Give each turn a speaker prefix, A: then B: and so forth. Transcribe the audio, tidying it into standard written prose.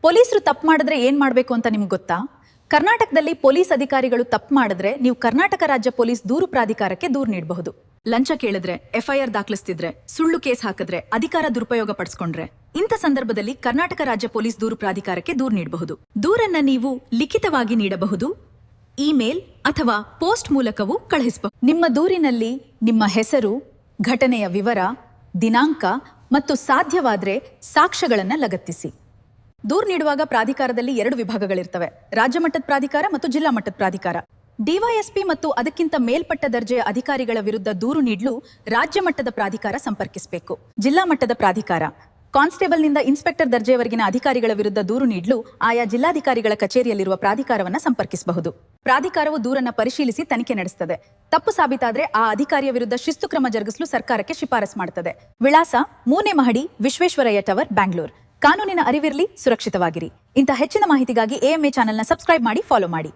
A: ಪೊಲೀಸರು ತಪ್ಪು ಮಾಡಿದ್ರೆ ಏನ್ ಮಾಡಬೇಕು ಅಂತ ನಿಮ್ಗೆ ಗೊತ್ತಾ? ಕರ್ನಾಟಕದಲ್ಲಿ ಪೊಲೀಸ್ ಅಧಿಕಾರಿಗಳು ತಪ್ಪು ಮಾಡಿದ್ರೆ ನೀವು ಕರ್ನಾಟಕ ರಾಜ್ಯ ಪೊಲೀಸ್ ದೂರು ಪ್ರಾಧಿಕಾರಕ್ಕೆ ದೂರು ನೀಡಬಹುದು. ಲಂಚ ಕೇಳಿದ್ರೆ, ಎಫ್ಐಆರ್ ದಾಖಲಿಸ್ತಿದ್ರೆ, ಸುಳ್ಳು ಕೇಸ್ ಹಾಕಿದ್ರೆ, ಅಧಿಕಾರ ದುರುಪಯೋಗ ಪಡಿಸ್ಕೊಂಡ್ರೆ ಇಂಥ ಸಂದರ್ಭದಲ್ಲಿ ಕರ್ನಾಟಕ ರಾಜ್ಯ ಪೊಲೀಸ್ ದೂರು ಪ್ರಾಧಿಕಾರಕ್ಕೆ ದೂರು ನೀಡಬಹುದು. ದೂರನ್ನ ನೀವು ಲಿಖಿತವಾಗಿ ನೀಡಬಹುದು, ಇಮೇಲ್ ಅಥವಾ ಪೋಸ್ಟ್ ಮೂಲಕವೂ ಕಳುಹಿಸಬಹುದು. ನಿಮ್ಮ ದೂರಿನಲ್ಲಿ ನಿಮ್ಮ ಹೆಸರು, ಘಟನೆಯ ವಿವರ, ದಿನಾಂಕ ಮತ್ತು ಸಾಧ್ಯವಾದರೆ ಸಾಕ್ಷ್ಯಗಳನ್ನು ಲಗತ್ತಿಸಿ. ದೂರು ನೀಡುವಾಗ ಪ್ರಾಧಿಕಾರದಲ್ಲಿ 2 ವಿಭಾಗಗಳಿರ್ತವೆ: ರಾಜ್ಯ ಮಟ್ಟದ ಪ್ರಾಧಿಕಾರ ಮತ್ತು ಜಿಲ್ಲಾ ಮಟ್ಟದ ಪ್ರಾಧಿಕಾರ. ಡಿವೈಎಸ್ಪಿ ಮತ್ತು ಅದಕ್ಕಿಂತ ಮೇಲ್ಪಟ್ಟ ದರ್ಜೆಯ ಅಧಿಕಾರಿಗಳ ವಿರುದ್ಧ ದೂರು ನೀಡಲು ರಾಜ್ಯ ಮಟ್ಟದ ಪ್ರಾಧಿಕಾರ ಸಂಪರ್ಕಿಸಬೇಕು. ಜಿಲ್ಲಾ ಮಟ್ಟದ ಪ್ರಾಧಿಕಾರ ಕಾನ್ಸ್ಟೇಬಲ್ನಿಂದ ಇನ್ಸ್ಪೆಕ್ಟರ್ ದರ್ಜೆಯವರೆಗಿನ ಅಧಿಕಾರಿಗಳ ವಿರುದ್ಧ ದೂರು ನೀಡಲು ಆಯಾ ಜಿಲ್ಲಾಧಿಕಾರಿಗಳ ಕಚೇರಿಯಲ್ಲಿರುವ ಪ್ರಾಧಿಕಾರವನ್ನು ಸಂಪರ್ಕಿಸಬಹುದು. ಪ್ರಾಧಿಕಾರವು ದೂರನ್ನು ಪರಿಶೀಲಿಸಿ ತನಿಖೆ ನಡೆಸುತ್ತದೆ. ತಪ್ಪು ಸಾಬೀತಾದರೆ ಆ ಅಧಿಕಾರಿಯ ವಿರುದ್ಧ ಶಿಸ್ತು ಕ್ರಮ ಜರುಗಿಸಲು ಸರ್ಕಾರಕ್ಕೆ ಶಿಫಾರಸು ಮಾಡುತ್ತದೆ. ವಿಳಾಸ: 3ನೇ ಮಹಡಿ, ವಿಶ್ವೇಶ್ವರಯ್ಯ ಟವರ್, ಬ್ಯಾಂಗ್ಳೂರ್. ಕಾನೂನಿನ ಅರಿವಿರಲಿ, ಸುರಕ್ಷಿತವಾಗಿರಿ. ಇಂಥ ಹೆಚ್ಚಿನ ಮಾಹಿತಿಗಾಗಿ AMA ಚಾನೆಲ್ನ ಸಬ್ಸ್ಕ್ರೈಬ್ ಮಾಡಿ, ಫಾಲೋ ಮಾಡಿ.